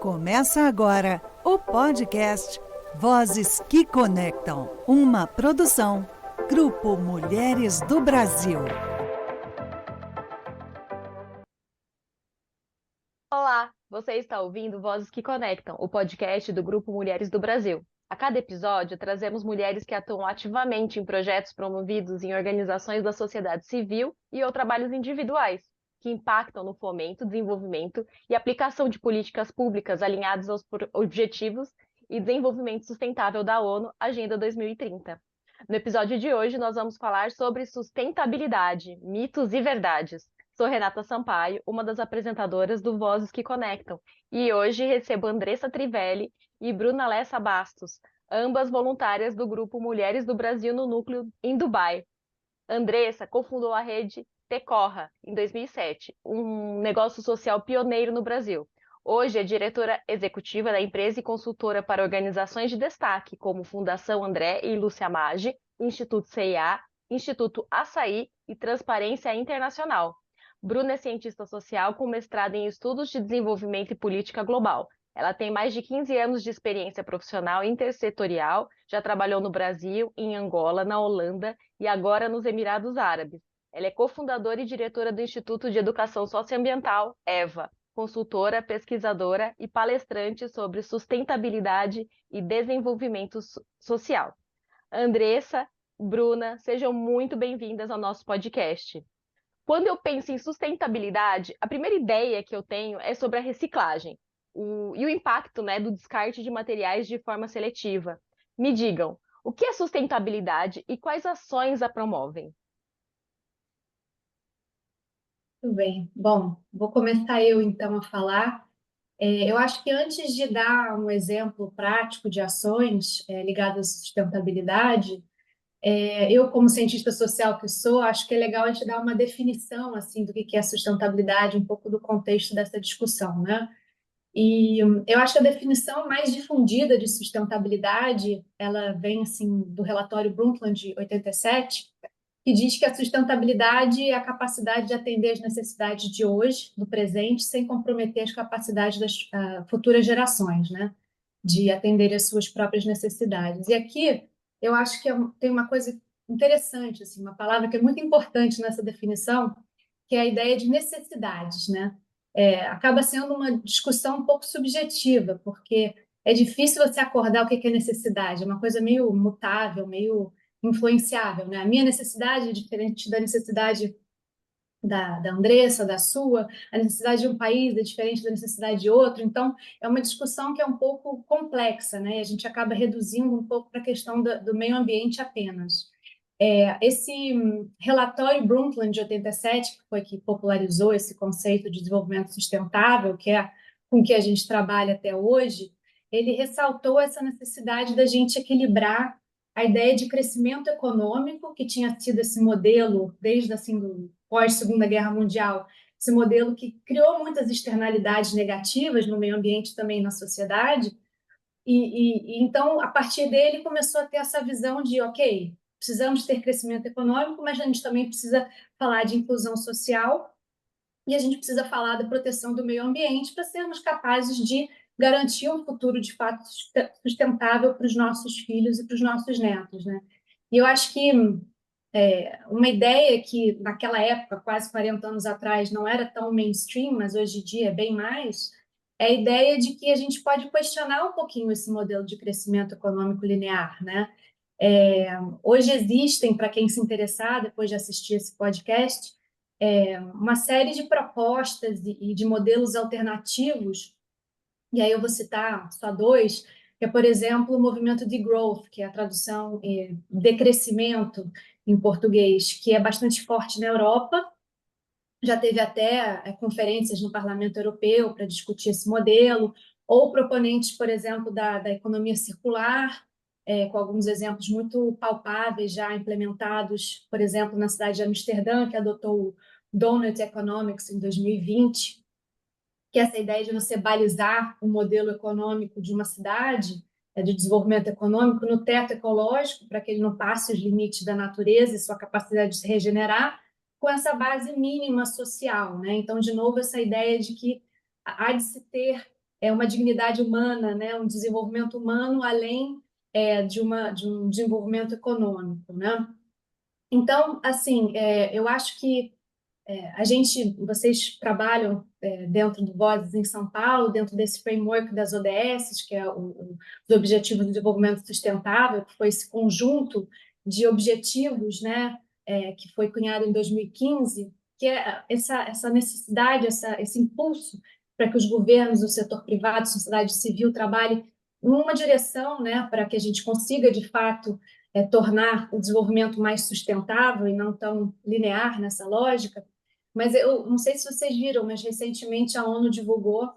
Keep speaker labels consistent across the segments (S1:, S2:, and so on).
S1: Começa agora o podcast Vozes que Conectam, uma produção Grupo Mulheres do Brasil.
S2: Olá, você está ouvindo Vozes que Conectam, o podcast do Grupo Mulheres do Brasil. A cada episódio, trazemos mulheres que atuam ativamente em projetos promovidos em organizações da sociedade civil e ou trabalhos individuais, que impactam no fomento, desenvolvimento e aplicação de políticas públicas alinhadas aos objetivos e desenvolvimento sustentável da ONU, Agenda 2030. No episódio de hoje, nós vamos falar sobre sustentabilidade, mitos e verdades. Sou Renata Sampaio, uma das apresentadoras do Vozes que Conectam, e hoje recebo Andressa Trivelli e Bruna Lessa Bastos, ambas voluntárias do grupo Mulheres do Brasil no Núcleo em Dubai. Andressa cofundou a rede Tecorra em 2007, um negócio social pioneiro no Brasil. Hoje é diretora executiva da empresa e consultora para organizações de destaque, como Fundação André e Lúcia Maggi, Instituto CIA, Instituto Açaí e Transparência Internacional. Bruna é cientista social com mestrado em Estudos de Desenvolvimento e Política Global. Ela tem mais de 15 anos de experiência profissional intersetorial, já trabalhou no Brasil, em Angola, na Holanda e agora nos Emirados Árabes. Ela é cofundadora e diretora do Instituto de Educação Socioambiental, EVA, consultora, pesquisadora e palestrante sobre sustentabilidade e desenvolvimento social. Andressa, Bruna, sejam muito bem-vindas ao nosso podcast. Quando eu penso em sustentabilidade, a primeira ideia que eu tenho é sobre a reciclagem e o impacto, né, do descarte de materiais de forma seletiva. Me digam, o que é sustentabilidade e quais ações a promovem?
S3: Muito bem. Bom, vou começar eu então a falar. Eu acho que antes de dar um exemplo prático de ações ligadas à sustentabilidade, eu, como cientista social que sou, acho que é legal a gente dar uma definição assim do que é sustentabilidade, um pouco do contexto dessa discussão, né? E eu acho que a definição mais difundida de sustentabilidade, ela vem assim do relatório Brundtland de 87, que diz que a sustentabilidade é a capacidade de atender às necessidades de hoje, do presente, sem comprometer as capacidades das futuras gerações, né? De atender às suas próprias necessidades. E aqui eu acho que tem uma coisa interessante, assim, uma palavra que é muito importante nessa definição, que é a ideia de necessidades, né? Acaba sendo uma discussão um pouco subjetiva, porque é difícil você acordar o que é necessidade, é uma coisa meio mutável, meio influenciável, né? A minha necessidade é diferente da necessidade da Andressa, da sua, a necessidade de um país é diferente da necessidade de outro, então é uma discussão que é um pouco complexa, né? E a gente acaba reduzindo um pouco para a questão do meio ambiente apenas. Esse relatório Brundtland de 87, que foi que popularizou esse conceito de desenvolvimento sustentável, que é com que a gente trabalha até hoje, ele ressaltou essa necessidade da gente equilibrar a ideia de crescimento econômico, que tinha sido esse modelo desde assim, do pós-Segunda Guerra Mundial, esse modelo que criou muitas externalidades negativas no meio ambiente e também na sociedade, então, a partir dele, começou a ter essa visão de, ok, precisamos ter crescimento econômico, mas a gente também precisa falar de inclusão social e a gente precisa falar da proteção do meio ambiente para sermos capazes de garantir um futuro, de fato, sustentável para os nossos filhos e para os nossos netos, né? E eu acho que uma ideia que, naquela época, quase 40 anos atrás, não era tão mainstream, mas hoje em dia é bem mais, é a ideia de que a gente pode questionar um pouquinho esse modelo de crescimento econômico linear, né? Hoje existem, para quem se interessar, depois de assistir esse podcast, uma série de propostas e de modelos alternativos, e aí eu vou citar só dois, que é, por exemplo, o movimento de growth, que é a tradução de crescimento em português, que é bastante forte na Europa. Já teve até conferências no Parlamento Europeu para discutir esse modelo, ou proponentes, por exemplo, da economia circular, com alguns exemplos muito palpáveis já implementados, por exemplo, na cidade de Amsterdã, que adotou o Donut Economics em 2020, que é essa ideia de você balizar o modelo econômico de uma cidade, de desenvolvimento econômico, no teto ecológico, para que ele não passe os limites da natureza e sua capacidade de se regenerar, com essa base mínima social, né? Então, de novo, essa ideia de que há de se ter uma dignidade humana, né? Um desenvolvimento humano além de um desenvolvimento econômico, né? Então, assim, eu acho que vocês trabalham dentro do Vozes em São Paulo, dentro desse framework das ODS, que é os Objetivos de Desenvolvimento Sustentável, que foi esse conjunto de objetivos, né, que foi cunhado em 2015, que é essa necessidade, esse impulso para que os governos, o setor privado, a sociedade civil trabalhem numa direção, né, para que a gente consiga, de fato, tornar o desenvolvimento mais sustentável e não tão linear nessa lógica. Mas eu não sei se vocês viram, mas recentemente a ONU divulgou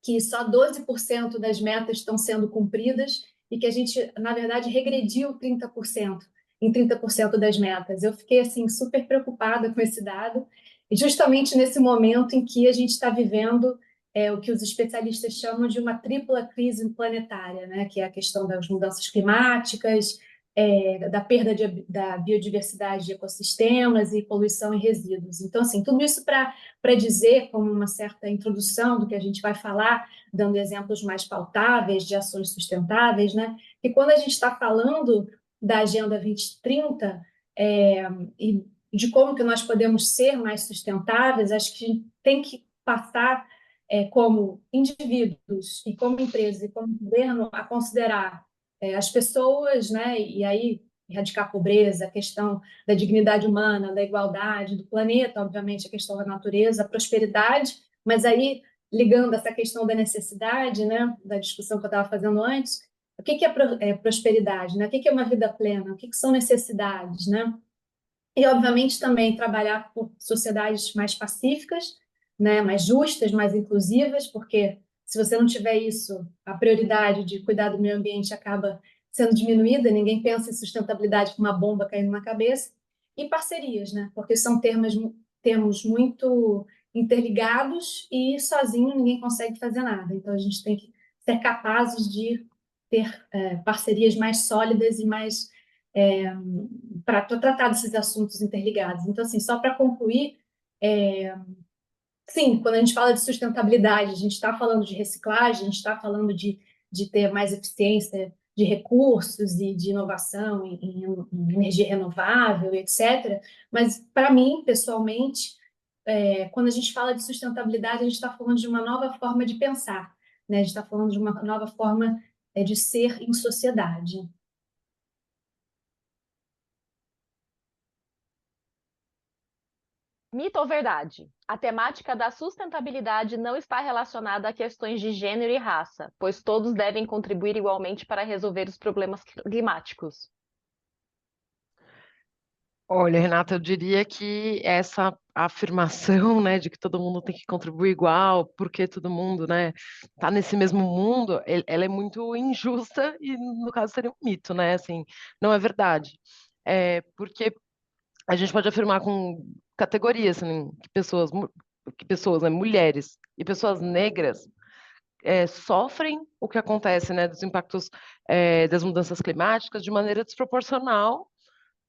S3: que só 12% das metas estão sendo cumpridas e que a gente, na verdade, regrediu 30% em 30% das metas. Eu fiquei assim super preocupada com esse dado, e justamente nesse momento em que a gente está vivendo o que os especialistas chamam de uma tripla crise planetária, né? Que é a questão das mudanças climáticas, da perda da biodiversidade de ecossistemas e poluição em resíduos. Então, assim, tudo isso para dizer, como uma certa introdução do que a gente vai falar, dando exemplos mais pautáveis de ações sustentáveis, né? E quando a gente está falando da Agenda 2030 e de como que nós podemos ser mais sustentáveis, acho que a gente tem que passar como indivíduos e como empresas e como governo a considerar as pessoas, né? E aí erradicar a pobreza, a questão da dignidade humana, da igualdade, do planeta, obviamente, a questão da natureza, a prosperidade, mas aí ligando essa questão da necessidade, né? Da discussão que eu estava fazendo antes, o que é prosperidade, né? O que é uma vida plena? O que são necessidades, né? E, obviamente, também trabalhar por sociedades mais pacíficas, né, mais justas, mais inclusivas, porque se você não tiver isso, a prioridade de cuidar do meio ambiente acaba sendo diminuída, ninguém pensa em sustentabilidade com uma bomba caindo na cabeça. E parcerias, né, porque são termos muito interligados e sozinho ninguém consegue fazer nada. Então, a gente tem que ser capazes de ter parcerias mais sólidas e mais para tratar desses assuntos interligados. Então, assim, só para concluir, sim, quando a gente fala de sustentabilidade, a gente está falando de reciclagem, a gente está falando de ter mais eficiência de recursos e de inovação em energia renovável, etc. Mas, para mim, pessoalmente, quando a gente fala de sustentabilidade, a gente está falando de uma nova forma de pensar, né? A gente está falando de uma nova forma de ser em sociedade.
S2: Mito ou verdade? A temática da sustentabilidade não está relacionada a questões de gênero e raça, pois todos devem contribuir igualmente para resolver os problemas climáticos.
S4: Olha, Renata, eu diria que essa afirmação, né, de que todo mundo tem que contribuir igual, porque todo mundo, né, tá nesse mesmo mundo, ela é muito injusta e, no caso, seria um mito, né, assim, não é verdade. Porque a gente pode afirmar com categorias, assim, que pessoas, né, mulheres e pessoas negras sofrem o que acontece, né, dos impactos das mudanças climáticas de maneira desproporcional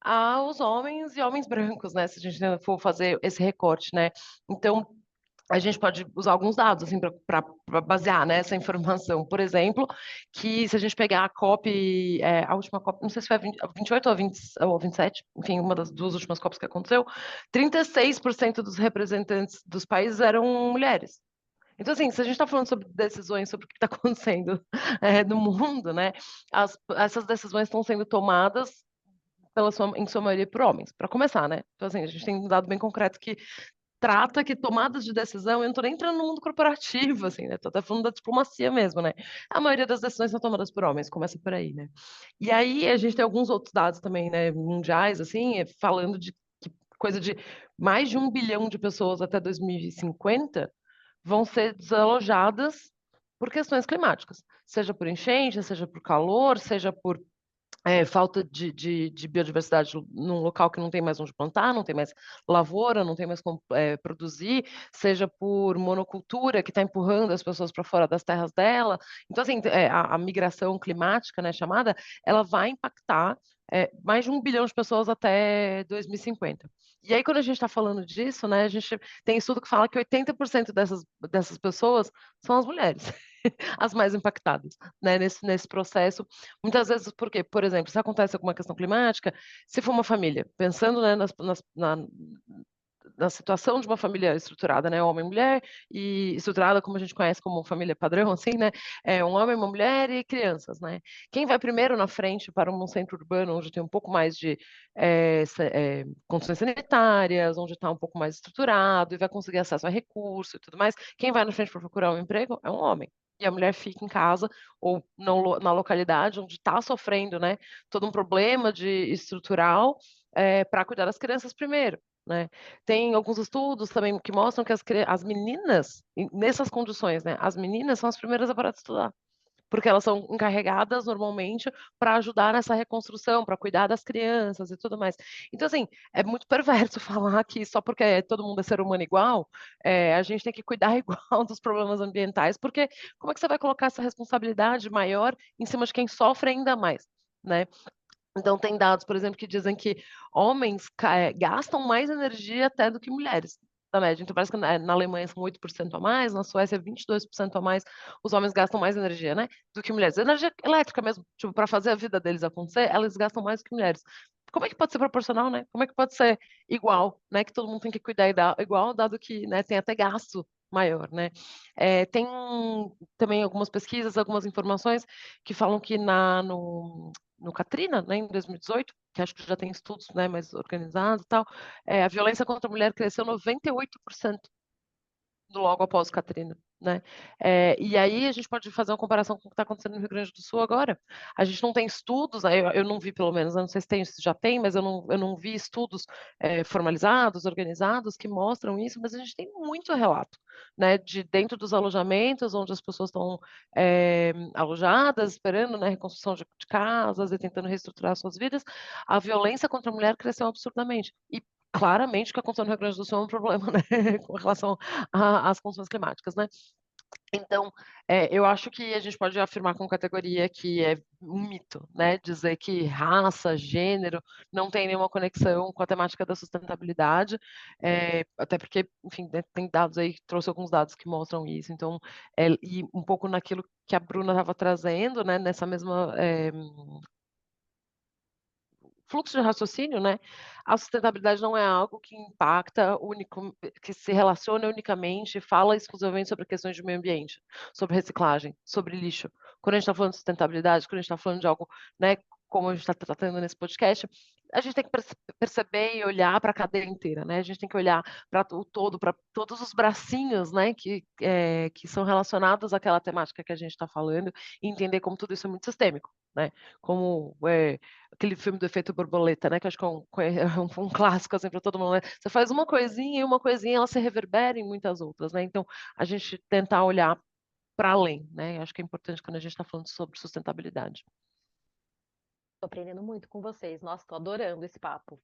S4: aos homens e homens brancos, né? Se a gente for fazer esse recorte, né? Então, a gente pode usar alguns dados assim para basear, né, essa informação. Por exemplo, que se a gente pegar a COP, a última COP, não sei se foi a 28 ou a 20, ou a 27, enfim, uma das duas últimas COPs que aconteceu, 36% dos representantes dos países eram mulheres. Então, assim, se a gente está falando sobre decisões, sobre o que está acontecendo no mundo, né, essas decisões estão sendo tomadas em sua maioria por homens, para começar, né? Então, assim, a gente tem um dado bem concreto que trata que tomadas de decisão, eu não estou nem entrando no mundo corporativo, assim, né? Estou até falando da diplomacia mesmo, né? A maioria das decisões são tomadas por homens, começa por aí, né? E aí a gente tem alguns outros dados também, né, mundiais, assim, falando de que coisa de mais de 1 bilhão de pessoas até 2050 vão ser desalojadas por questões climáticas, seja por enchente, seja por calor, seja por falta de biodiversidade num local que não tem mais onde plantar, não tem mais lavoura, não tem mais como produzir, seja por monocultura que está empurrando as pessoas para fora das terras dela. Então, assim, a migração climática, né, chamada, ela vai impactar mais de 1 bilhão de pessoas até 2050. E aí, quando a gente está falando disso, né, a gente tem estudo que fala que 80% dessas pessoas são as mulheres, as mais impactadas, né, nesse processo. Muitas vezes, porque, por exemplo, se acontece alguma questão climática, se for uma família, pensando, né, na situação de uma família estruturada, né, homem e mulher, e estruturada como a gente conhece como família padrão, assim, né, um homem, uma mulher e crianças, né. Quem vai primeiro na frente para um centro urbano onde tem um pouco mais de condições sanitárias, onde está um pouco mais estruturado e vai conseguir acesso a recurso e tudo mais, quem vai na frente para procurar um emprego é um homem. E a mulher fica em casa ou na localidade onde está sofrendo, né, todo um problema estrutural para cuidar das crianças primeiro, né. Tem alguns estudos também que mostram que as meninas, nessas condições, né, as meninas são as primeiras a parar de estudar, porque elas são encarregadas normalmente para ajudar nessa reconstrução, para cuidar das crianças e tudo mais. Então, assim, é muito perverso falar que só porque todo mundo é ser humano igual, a gente tem que cuidar igual dos problemas ambientais, porque como é que você vai colocar essa responsabilidade maior em cima de quem sofre ainda mais, né? Então, tem dados, por exemplo, que dizem que homens gastam mais energia até do que mulheres, na média. Então, parece que na Alemanha são 8% a mais, na Suécia 22% a mais, os homens gastam mais energia, né, do que mulheres. Energia elétrica mesmo, tipo, para fazer a vida deles acontecer, elas gastam mais do que mulheres. Como é que pode ser proporcional, né? Como é que pode ser igual, né, que todo mundo tem que cuidar igual, dado que, né, tem até gasto maior, né? Tem também algumas pesquisas, algumas informações que falam que no Katrina, né, em 2018, que acho que já tem estudos, né, mais organizados e tal, a violência contra a mulher cresceu 98% logo após Katrina, né. E aí a gente pode fazer uma comparação com o que está acontecendo no Rio Grande do Sul agora. A gente não tem estudos, aí eu não vi pelo menos, eu não sei se já tem, mas eu não vi estudos, formalizados, organizados, que mostram isso, mas a gente tem muito relato, né, de dentro dos alojamentos, onde as pessoas estão, alojadas, esperando, né, reconstrução de casas e tentando reestruturar suas vidas, a violência contra a mulher cresceu absurdamente. E claramente o que aconteceu no Rio Grande do Sul é um problema, né, com relação às condições climáticas, né. Então, eu acho que a gente pode afirmar com categoria que é um mito, né, dizer que raça, gênero, não tem nenhuma conexão com a temática da sustentabilidade, até porque, enfim, né, tem dados aí, trouxe alguns dados que mostram isso. Então, e um pouco naquilo que a Bruna estava trazendo, né, nessa mesma, fluxo de raciocínio, né, a sustentabilidade não é algo que impacta que se relaciona unicamente, fala exclusivamente sobre questões de meio ambiente, sobre reciclagem, sobre lixo. Quando a gente está falando de sustentabilidade, quando a gente está falando de algo, né, como a gente está tratando nesse podcast, a gente tem que perceber e olhar para a cadeia inteira, né? A gente tem que olhar para o todo, para todos os bracinhos, né, que são relacionados àquela temática que a gente está falando, e entender como tudo isso é muito sistêmico, né? Como aquele filme do Efeito Borboleta, né, que acho que é um clássico, assim, para todo mundo, né. Você faz uma coisinha e uma coisinha ela se reverbera em muitas outras, né, então a gente tentar olhar para além, né, acho que é importante quando a gente está falando sobre sustentabilidade.
S2: Tô aprendendo muito com vocês. Nossa, tô adorando esse papo.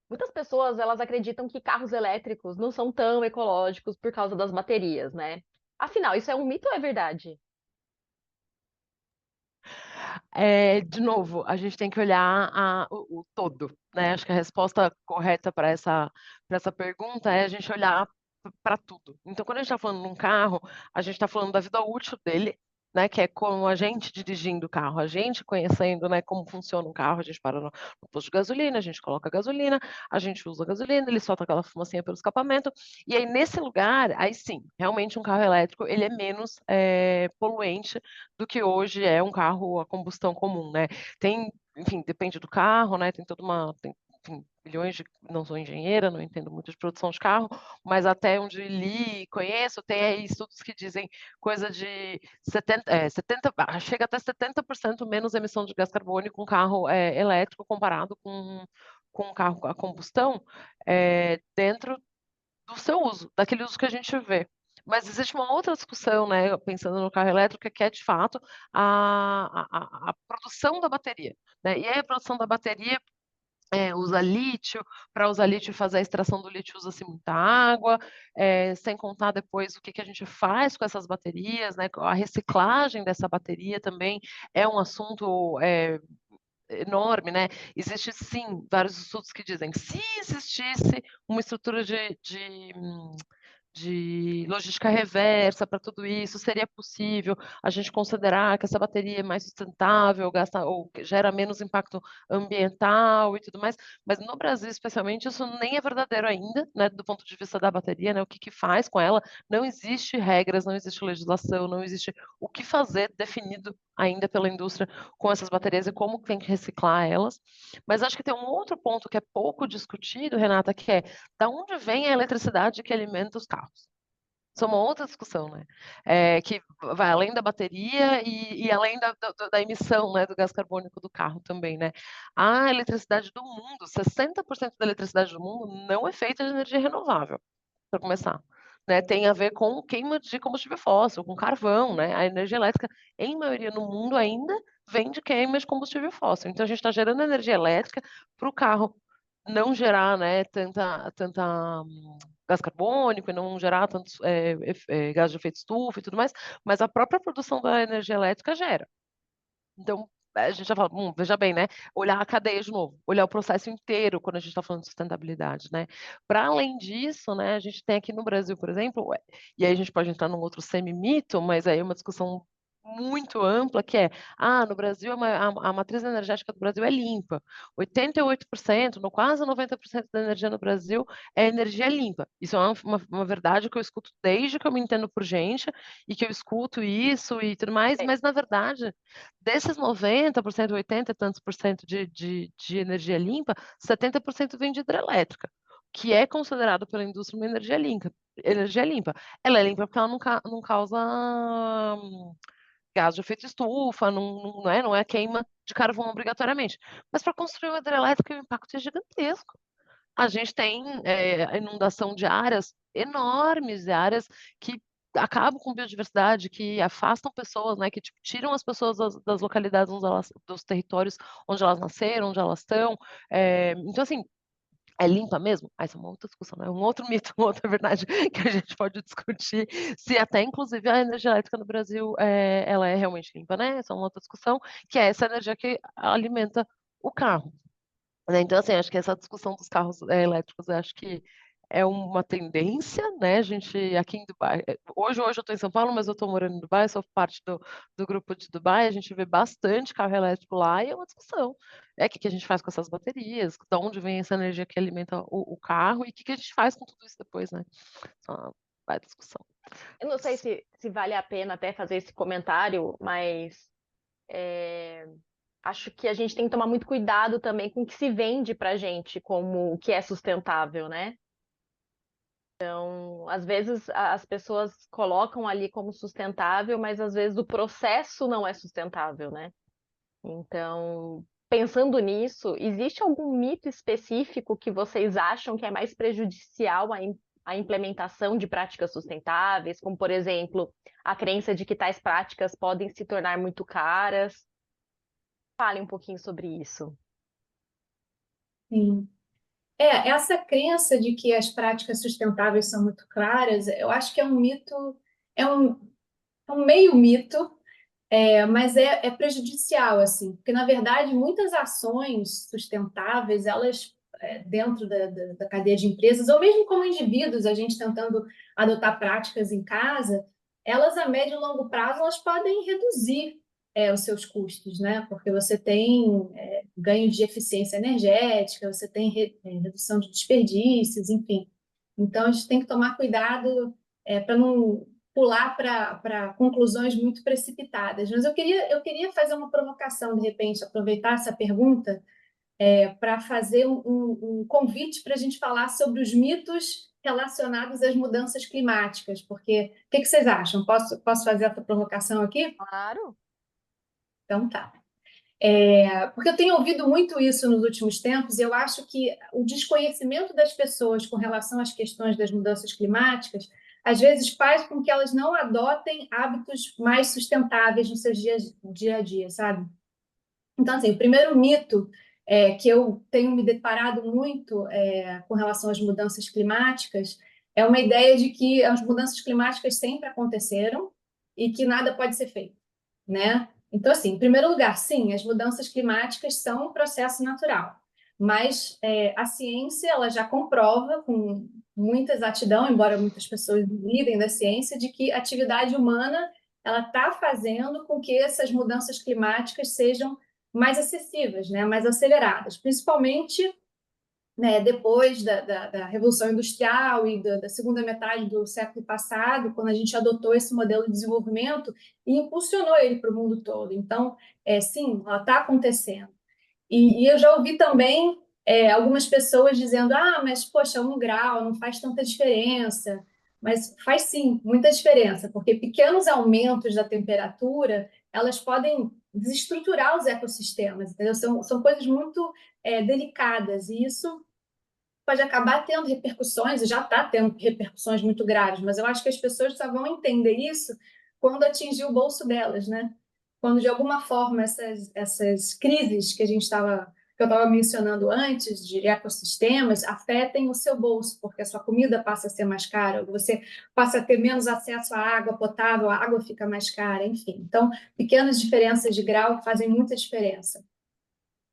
S2: Muitas pessoas, elas acreditam que carros elétricos não são tão ecológicos por causa das baterias, né? Afinal, isso é um mito ou é verdade?
S4: De novo, a gente tem que olhar o todo, né, acho que a resposta correta para essa pergunta é a gente olhar para tudo. Então, quando a gente está falando de um carro, a gente está falando da vida útil dele, né, que é com a gente dirigindo o carro, a gente conhecendo, né, como funciona um carro, a gente para no posto de gasolina, a gente coloca gasolina, a gente usa a gasolina, ele solta aquela fumacinha pelo escapamento, e aí nesse lugar, aí sim, realmente um carro elétrico, ele é menos, poluente do que hoje é um carro a combustão comum, né. Enfim, depende do carro, né, enfim, bilhões de não sou engenheira, não entendo muito de produção de carro, mas até onde li e conheço, tem aí estudos que dizem coisa de 70 chega até 70% menos emissão de gás carbônico um carro, elétrico comparado com um carro a combustão, dentro do seu uso, daquele uso que a gente vê. Mas existe uma outra discussão, né, pensando no carro elétrico, que é de fato a produção da bateria, né? E aí a produção da bateria usa lítio, para usar lítio e fazer a extração do lítio usa-se muita água, sem contar depois o que a gente faz com essas baterias, né? A reciclagem dessa bateria também é um assunto enorme, né? Existe sim vários estudos que dizem que se existisse uma estrutura de logística reversa para tudo isso, seria possível a gente considerar que essa bateria é mais sustentável, gasta ou gera menos impacto ambiental e tudo mais, mas no Brasil, especialmente, isso nem é verdadeiro ainda, né, do ponto de vista da bateria, né, o que faz com ela, não existe regras, não existe legislação, não existe o que fazer definido ainda pela indústria com essas baterias e como tem que reciclar elas. Mas acho que tem um outro ponto que é pouco discutido, Renata, que é da onde vem a eletricidade que alimenta os carros? Isso é uma outra discussão, né? Que vai além da bateria e além da emissão, né, do gás carbônico do carro também, né? A eletricidade do mundo, 60% da eletricidade do mundo não é feita de energia renovável, para começar. Né? Tem a ver com queima de combustível fóssil, com carvão, né? A energia elétrica, em maioria no mundo, ainda vem de queima de combustível fóssil. Então, a gente está gerando energia elétrica para o carro não gerar, né, tanta gás carbônico e não gerar tantos gás de efeito estufa e tudo mais, mas a própria produção da energia elétrica gera. Então, a gente já fala, veja bem, né? Olhar a cadeia de novo, olhar o processo inteiro quando a gente está falando de sustentabilidade, né? Para além disso, né, a gente tem aqui no Brasil, por exemplo, e aí a gente pode entrar num outro semi-mito, mas aí é uma discussão muito ampla, que no Brasil, a matriz energética do Brasil é limpa. 88%, no quase 90% da energia no Brasil é energia limpa. Isso é uma verdade que eu escuto desde que eu me entendo por gente, e que eu escuto isso e tudo mais, mas na verdade desses 90%, 80 e tantos por cento de energia limpa, 70% vem de hidrelétrica, que é considerado pela indústria uma energia limpa. Energia limpa. Ela é limpa porque ela não causa gás de efeito estufa, não é queima de carvão obrigatoriamente. Mas para construir uma hidrelétrica, o impacto é gigantesco. A gente tem a inundação de áreas enormes, de áreas que acabam com biodiversidade, que afastam pessoas, né, que tipo, tiram as pessoas das localidades dos territórios onde elas nasceram, onde elas estão. Então, assim, é limpa mesmo? Essa é uma outra discussão, né? Um outro mito, uma outra verdade que a gente pode discutir, se até, inclusive, a energia elétrica no Brasil ela é realmente limpa, né? Essa é uma outra discussão, que é essa energia que alimenta o carro. Né? Então, assim, acho que essa discussão dos carros elétricos, eu acho que é uma tendência, né? A gente aqui em Dubai, hoje eu estou em São Paulo, mas eu estou morando em Dubai, sou parte do grupo de Dubai, a gente vê bastante carro elétrico lá e é uma discussão. O que a gente faz com essas baterias? De onde vem essa energia que alimenta o carro e o que a gente faz com tudo isso depois, né? Vai discussão.
S2: Eu não sei se vale a pena até fazer esse comentário, mas acho que a gente tem que tomar muito cuidado também com o que se vende pra gente como o que é sustentável, né? Então, às vezes as pessoas colocam ali como sustentável, mas às vezes o processo não é sustentável, né? Então, pensando nisso, existe algum mito específico que vocês acham que é mais prejudicial à implementação de práticas sustentáveis, como, por exemplo, a crença de que tais práticas podem se tornar muito caras? Fale um pouquinho sobre isso.
S3: Sim. Essa crença de que as práticas sustentáveis são muito caras, eu acho que é um mito, é um, é um meio mito, mas é prejudicial, assim, porque, na verdade, muitas ações sustentáveis, elas, dentro da cadeia de empresas, ou mesmo como indivíduos, a gente tentando adotar práticas em casa, elas, a médio e longo prazo, elas podem reduzir os seus custos, né? Porque você tem ganho de eficiência energética, você tem redução de desperdícios, enfim. Então, a gente tem que tomar cuidado para não pular para conclusões muito precipitadas. Mas eu queria fazer uma provocação, de repente, aproveitar essa pergunta para fazer um convite para a gente falar sobre os mitos relacionados às mudanças climáticas, porque o que vocês acham? Posso fazer essa provocação aqui?
S2: Claro.
S3: Então tá. Porque eu tenho ouvido muito isso nos últimos tempos, e eu acho que o desconhecimento das pessoas com relação às questões das mudanças climáticas às vezes faz com que elas não adotem hábitos mais sustentáveis no seu dia a dia, sabe? Então, assim, o primeiro mito que eu tenho me deparado muito com relação às mudanças climáticas é uma ideia de que as mudanças climáticas sempre aconteceram e que nada pode ser feito, né? Então, assim, em primeiro lugar, sim, as mudanças climáticas são um processo natural, mas a ciência ela já comprova com muita exatidão, embora muitas pessoas duvidem da ciência, de que a atividade humana ela está fazendo com que essas mudanças climáticas sejam mais acessíveis, né, mais aceleradas, principalmente, né, depois da Revolução Industrial e da segunda metade do século passado, quando a gente adotou esse modelo de desenvolvimento e impulsionou ele para o mundo todo. Então, sim, ela está acontecendo. E eu já ouvi também algumas pessoas dizendo, mas, poxa, 1 grau não faz tanta diferença. Mas faz sim, muita diferença, porque pequenos aumentos da temperatura, elas podem desestruturar os ecossistemas, entendeu? São coisas muito delicadas, e isso pode acabar tendo repercussões, e já está tendo repercussões muito graves, mas eu acho que as pessoas só vão entender isso quando atingir o bolso delas, né? Quando, de alguma forma, essas crises que eu estava mencionando antes, de ecossistemas, afetem o seu bolso, porque a sua comida passa a ser mais cara, você passa a ter menos acesso à água potável, a água fica mais cara, enfim. Então, pequenas diferenças de grau fazem muita diferença.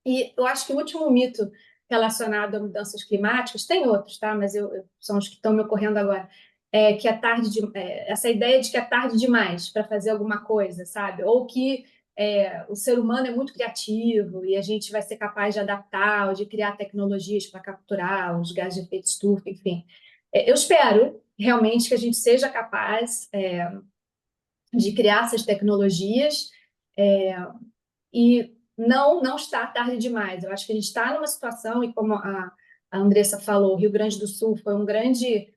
S3: E eu acho que o último mito relacionado a mudanças climáticas, tem outros, tá? Mas são os que estão me ocorrendo agora, que essa ideia de que é tarde demais para fazer alguma coisa, sabe? Ou que o ser humano é muito criativo e a gente vai ser capaz de adaptar ou de criar tecnologias para capturar os gases de efeito estufa, enfim. Eu espero realmente que a gente seja capaz de criar essas tecnologias e não está tarde demais. Eu acho que a gente está numa situação, e como a Andressa falou, o Rio Grande do Sul foi um grande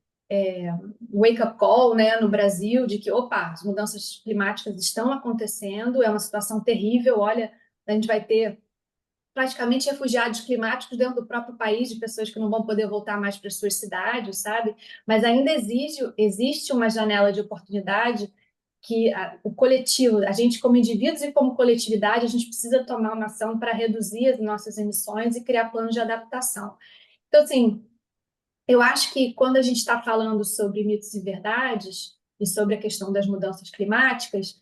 S3: wake-up call, né, no Brasil, de que, opa, as mudanças climáticas estão acontecendo, é uma situação terrível, olha, a gente vai ter praticamente refugiados climáticos dentro do próprio país, de pessoas que não vão poder voltar mais para as suas cidades, sabe? Mas ainda existe uma janela de oportunidade que o coletivo, a gente como indivíduos e como coletividade, a gente precisa tomar uma ação para reduzir as nossas emissões e criar planos de adaptação. Então, assim, eu acho que quando a gente está falando sobre mitos e verdades e sobre a questão das mudanças climáticas,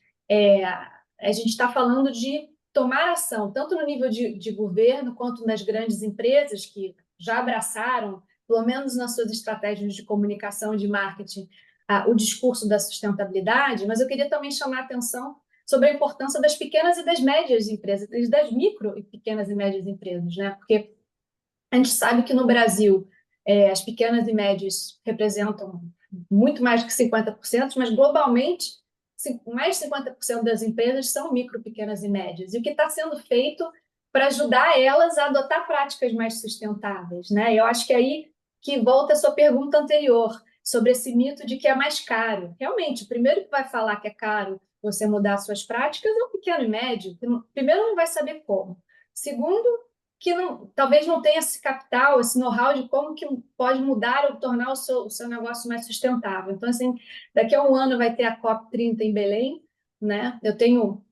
S3: a gente está falando de tomar ação, tanto no nível de governo quanto nas grandes empresas que já abraçaram, pelo menos nas suas estratégias de comunicação e de marketing, o discurso da sustentabilidade, mas eu queria também chamar a atenção sobre a importância das pequenas e das médias empresas, das micro e pequenas e médias empresas, né? Porque a gente sabe que no Brasil as pequenas e médias representam muito mais que 50%, mas globalmente mais de 50% das empresas são micro, pequenas e médias. E o que está sendo feito para ajudar elas a adotar práticas mais sustentáveis, né? Eu acho que é aí que volta a sua pergunta anterior sobre esse mito de que é mais caro. Realmente, o primeiro que vai falar que é caro você mudar suas práticas é o pequeno e médio. Primeiro, não vai saber como. Segundo, que talvez não tenha esse capital, esse know-how de como que pode mudar ou tornar o seu negócio mais sustentável. Então, assim, daqui a 1 ano vai ter a COP30 em Belém, né? Eu tenho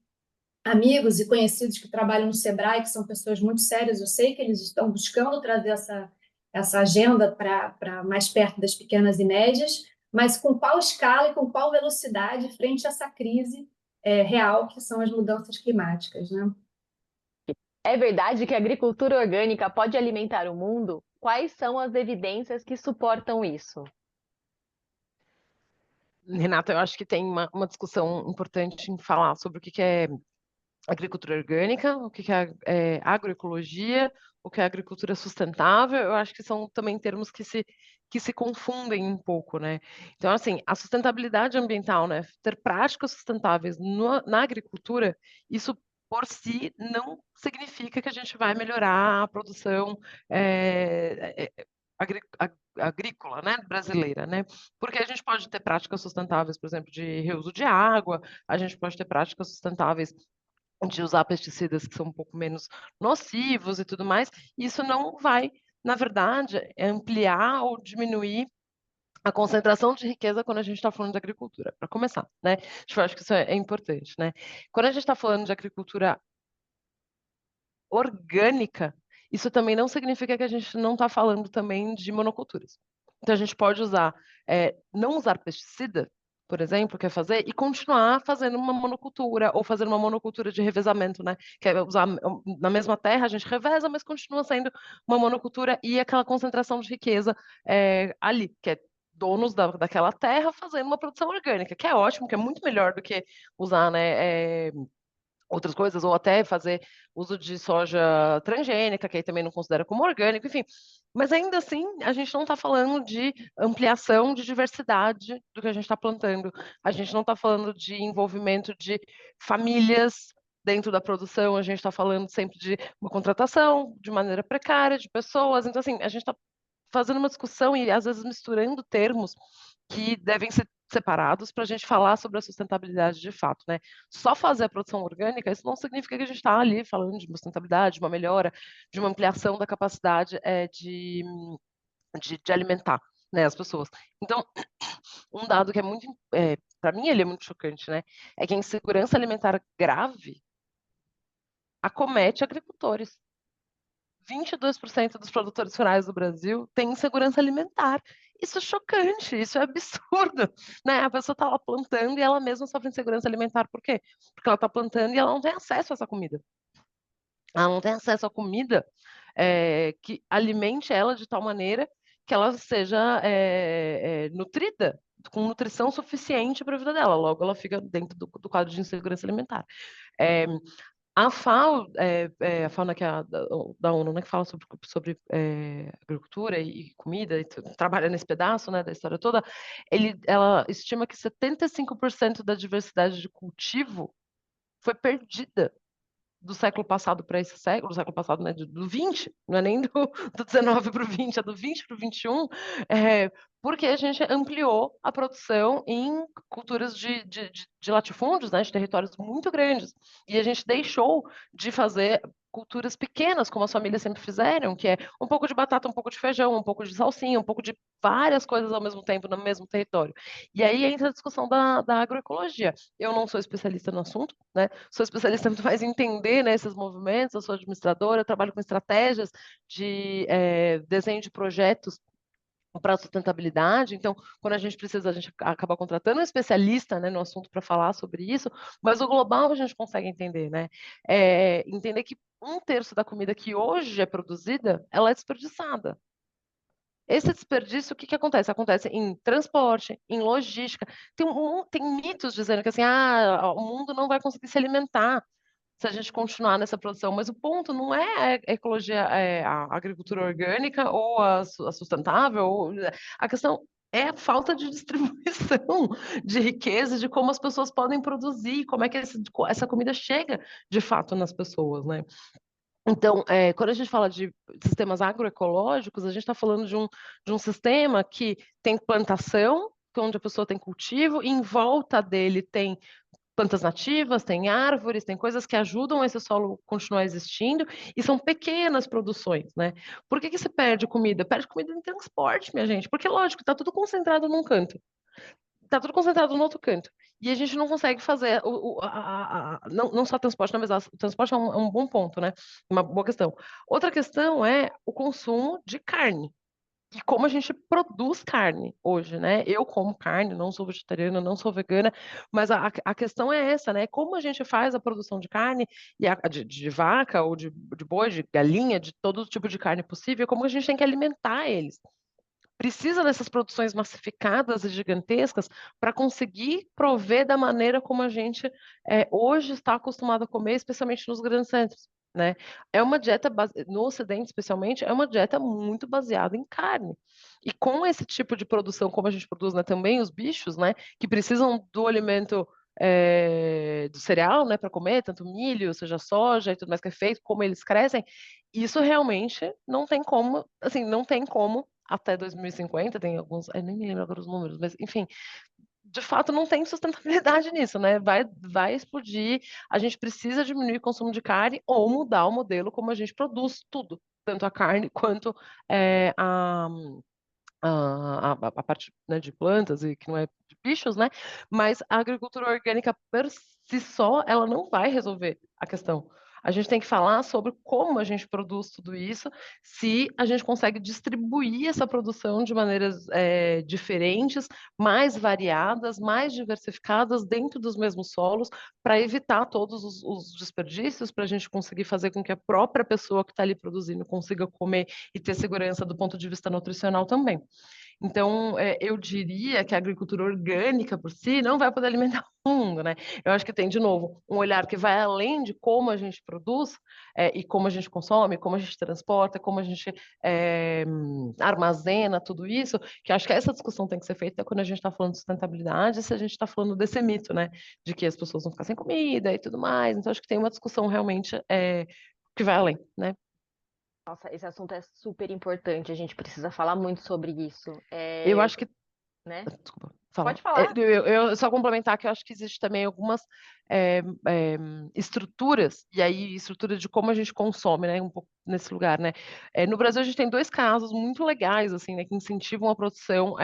S3: amigos e conhecidos que trabalham no Sebrae, que são pessoas muito sérias, eu sei que eles estão buscando trazer essa agenda para mais perto das pequenas e médias, mas com qual escala e com qual velocidade frente a essa crise real que são as mudanças climáticas, né?
S2: É verdade que a agricultura orgânica pode alimentar o mundo? Quais são as evidências que suportam isso?
S4: Renata, eu acho que tem uma discussão importante em falar sobre o que é agricultura orgânica, o que é agroecologia, o que é agricultura sustentável. Eu acho que são também termos que se confundem um pouco, né? Então, assim, a sustentabilidade ambiental, né? Ter práticas sustentáveis na agricultura, isso por si não significa que a gente vai melhorar a produção agrícola, né, brasileira, né? Porque a gente pode ter práticas sustentáveis, por exemplo, de reuso de água, a gente pode ter práticas sustentáveis de usar pesticidas que são um pouco menos nocivos e tudo mais. Isso não vai, na verdade, ampliar ou diminuir a concentração de riqueza quando a gente está falando de agricultura, para começar, né? Eu acho que isso é importante, né? Quando a gente está falando de agricultura orgânica, isso também não significa que a gente não está falando também de monoculturas. Então, a gente pode usar, não usar pesticida, por exemplo, quer fazer, e continuar fazendo uma monocultura, ou fazer uma monocultura de revezamento, né? Que é usar na mesma terra, a gente reveza, mas continua sendo uma monocultura e aquela concentração de riqueza ali, que é donos daquela terra fazendo uma produção orgânica, que é ótimo, que é muito melhor do que usar, né, outras coisas, ou até fazer uso de soja transgênica, que aí também não considera como orgânico, enfim. Mas ainda assim, a gente não está falando de ampliação de diversidade do que a gente está plantando. A gente não está falando de envolvimento de famílias dentro da produção, a gente está falando sempre de uma contratação de maneira precária de pessoas. Então, assim, a gente está fazendo uma discussão e às vezes misturando termos que devem ser separados para a gente falar sobre a sustentabilidade de fato, né? Só fazer a produção orgânica, isso não significa que a gente está ali falando de uma sustentabilidade, de uma melhora, de uma ampliação da capacidade de alimentar, né, as pessoas. Então, um dado que é muito, para mim, ele é muito chocante, né? É que a insegurança alimentar grave acomete agricultores. 22% dos produtores rurais do Brasil têm insegurança alimentar. Isso é chocante, isso é absurdo, né? A pessoa está lá plantando e ela mesma sofre insegurança alimentar. Por quê? Porque ela está plantando e ela não tem acesso a essa comida. Ela não tem acesso à comida que alimente ela de tal maneira que ela seja nutrida, com nutrição suficiente para a vida dela. Logo, ela fica dentro do quadro de insegurança alimentar. É, a FAO, a FAO, né, que é da ONU, né, que fala sobre agricultura e comida, e trabalha nesse pedaço, né, da história toda, ela estima que 75% da diversidade de cultivo foi perdida do século passado para esse século, do século passado, né, do 20, não é nem do 19 para o 20, é do 20 para o 21, porque a gente ampliou a produção em culturas de latifúndios, né, de territórios muito grandes, e a gente deixou de fazer culturas pequenas, como as famílias sempre fizeram, que é um pouco de batata, um pouco de feijão, um pouco de salsinha, um pouco de várias coisas ao mesmo tempo, no mesmo território. E aí entra a discussão da agroecologia. Eu não sou especialista no assunto, né? Sou especialista muito mais em entender, né, esses movimentos, eu sou administradora, eu trabalho com estratégias de desenho de projetos para a sustentabilidade. Então, quando a gente precisa, a gente acaba contratando um especialista, né, no assunto para falar sobre isso, mas o global a gente consegue entender, né? Entender que 1/3 da comida que hoje é produzida, ela é desperdiçada. Esse desperdício, o que que acontece? Acontece em transporte, em logística. Tem mitos dizendo que assim, o mundo não vai conseguir se alimentar se a gente continuar nessa produção. Mas o ponto não é a ecologia, a agricultura orgânica ou a sustentável. A questão é a falta de distribuição de riqueza, de como as pessoas podem produzir, como é que essa comida chega de fato nas pessoas, né? Então, quando a gente fala de sistemas agroecológicos, a gente está falando de um sistema que tem plantação, onde a pessoa tem cultivo, e em volta dele tem plantas nativas, tem árvores, tem coisas que ajudam esse solo continuar existindo, e são pequenas produções, né? Por que que se perde comida? Perde comida em transporte, minha gente, porque, lógico, está tudo concentrado num canto. Tá tudo concentrado no outro canto. E a gente não consegue fazer não só transporte, mas o transporte é um bom ponto, né? Uma boa questão. Outra questão é o consumo de carne. E como a gente produz carne hoje, né? Eu como carne, não sou vegetariana, não sou vegana, mas a questão é essa, né? Como a gente faz a produção de carne, de vaca, ou de boi, de galinha, de todo tipo de carne possível, como a gente tem que alimentar eles. Precisa dessas produções massificadas e gigantescas para conseguir prover da maneira como a gente hoje está acostumado a comer, especialmente nos grandes centros, né? É uma dieta, no Ocidente especialmente, é uma dieta muito baseada em carne. E com esse tipo de produção, como a gente produz, né, também os bichos, né, que precisam do alimento do cereal, né, para comer, tanto milho, seja soja e tudo mais que é feito, como eles crescem, isso realmente não tem como, assim, não tem como até 2050, tem alguns, eu nem me lembro agora os números, mas enfim, de fato não tem sustentabilidade nisso, né? Vai explodir, a gente precisa diminuir o consumo de carne ou mudar o modelo como a gente produz tudo, tanto a carne quanto a a parte, né, de plantas e que não é de bichos, né? Mas a agricultura orgânica per si só, ela não vai resolver a questão. A gente tem que falar sobre como a gente produz tudo isso, se a gente consegue distribuir essa produção de maneiras diferentes, mais variadas, mais diversificadas dentro dos mesmos solos, para evitar todos os desperdícios, para a gente conseguir fazer com que a própria pessoa que está ali produzindo consiga comer e ter segurança do ponto de vista nutricional também. Então, eu diria que a agricultura orgânica por si não vai poder alimentar o mundo, né? Eu acho que tem, de novo, um olhar que vai além de como a gente produz e como a gente consome, como a gente transporta, como a gente armazena tudo isso, que eu acho que essa discussão tem que ser feita quando a gente está falando de sustentabilidade, se a gente está falando desse mito, né? De que as pessoas vão ficar sem comida e tudo mais. Então, acho que tem uma discussão realmente que vai além, né?
S2: Nossa, esse assunto é super importante, a gente precisa falar muito sobre isso.
S4: Eu acho que
S2: Né?
S4: Desculpa, fala.
S2: Pode falar.
S4: Eu só complementar que eu acho que existe também algumas estruturas, e aí estrutura de como a gente consome, né, um pouco nesse lugar, né? No Brasil a gente tem 2 casos muito legais, assim, né, que incentivam a produção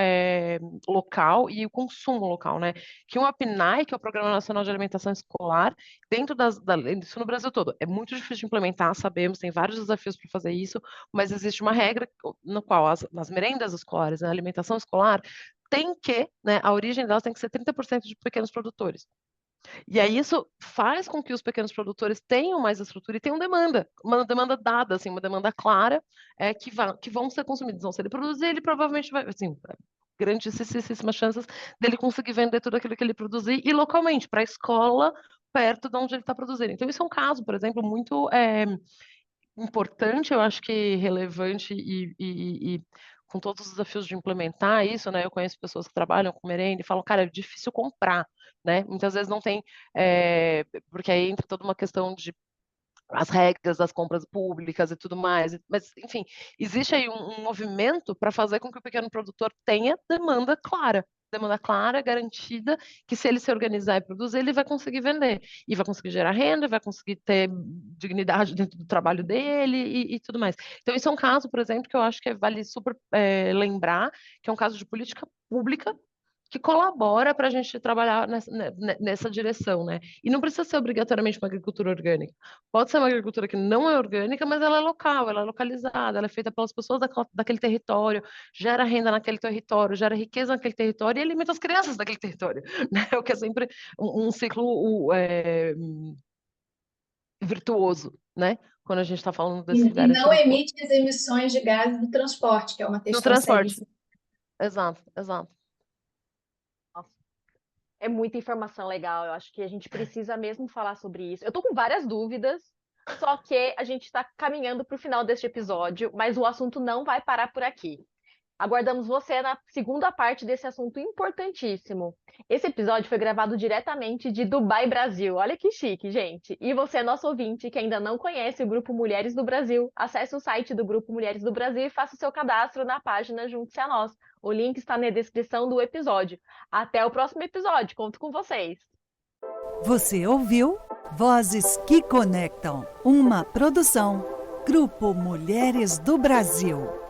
S4: local e o consumo local, né? Que um é o PNAE, que é o Programa Nacional de Alimentação Escolar, dentro isso no Brasil todo. É muito difícil de implementar, sabemos, tem vários desafios para fazer isso, mas existe uma regra no qual as merendas escolares, a alimentação escolar, tem que, né, a origem delas tem que ser 30% de pequenos produtores. E aí isso faz com que os pequenos produtores tenham mais estrutura e tenham demanda, uma demanda dada, assim, uma demanda clara, que vão ser consumidos. Então, se ele produzir, ele provavelmente vai, assim, grandíssimas chances dele conseguir vender tudo aquilo que ele produzir e localmente, para a escola, perto de onde ele está produzindo. Então, isso é um caso, por exemplo, muito importante, eu acho que relevante e com todos os desafios de implementar isso, né? Eu conheço pessoas que trabalham com merenda e falam, cara, é difícil comprar, né? Muitas vezes não tem, porque aí entra toda uma questão de as regras das compras públicas e tudo mais, mas enfim, existe aí um movimento para fazer com que o pequeno produtor tenha demanda clara, garantida, que se ele se organizar e produzir, ele vai conseguir vender, e vai conseguir gerar renda, vai conseguir ter dignidade dentro do trabalho dele e tudo mais. Então, isso é um caso, por exemplo, que eu acho que vale super lembrar, que é um caso de política pública que colabora para a gente trabalhar nessa direção, né? E não precisa ser obrigatoriamente uma agricultura orgânica. Pode ser uma agricultura que não é orgânica, mas ela é local, ela é localizada, ela é feita pelas pessoas daquele território, gera renda naquele território, gera riqueza naquele território e alimenta as crianças daquele território, né? O que é sempre um ciclo virtuoso, né? Quando a gente está falando desse
S3: E
S4: lugar
S3: não
S4: aqui
S3: emite as emissões de gases do transporte, que é uma
S4: do
S3: questão
S4: transporte.
S3: seríssima.
S4: Exato, exato.
S2: Nossa, é muita informação legal. Eu acho que a gente precisa mesmo falar sobre isso. Eu tô com várias dúvidas, só que a gente está caminhando para o final deste episódio, mas o assunto não vai parar por aqui. Aguardamos você na segunda parte desse assunto importantíssimo. Esse episódio foi gravado diretamente de Dubai, Brasil. Olha que chique, gente. E você, nosso ouvinte, que ainda não conhece o Grupo Mulheres do Brasil, acesse o site do Grupo Mulheres do Brasil e faça o seu cadastro na página Junte-se a Nós. O link está na descrição do episódio. Até o próximo episódio. Conto com vocês.
S1: Você ouviu Vozes que Conectam, uma produção Grupo Mulheres do Brasil.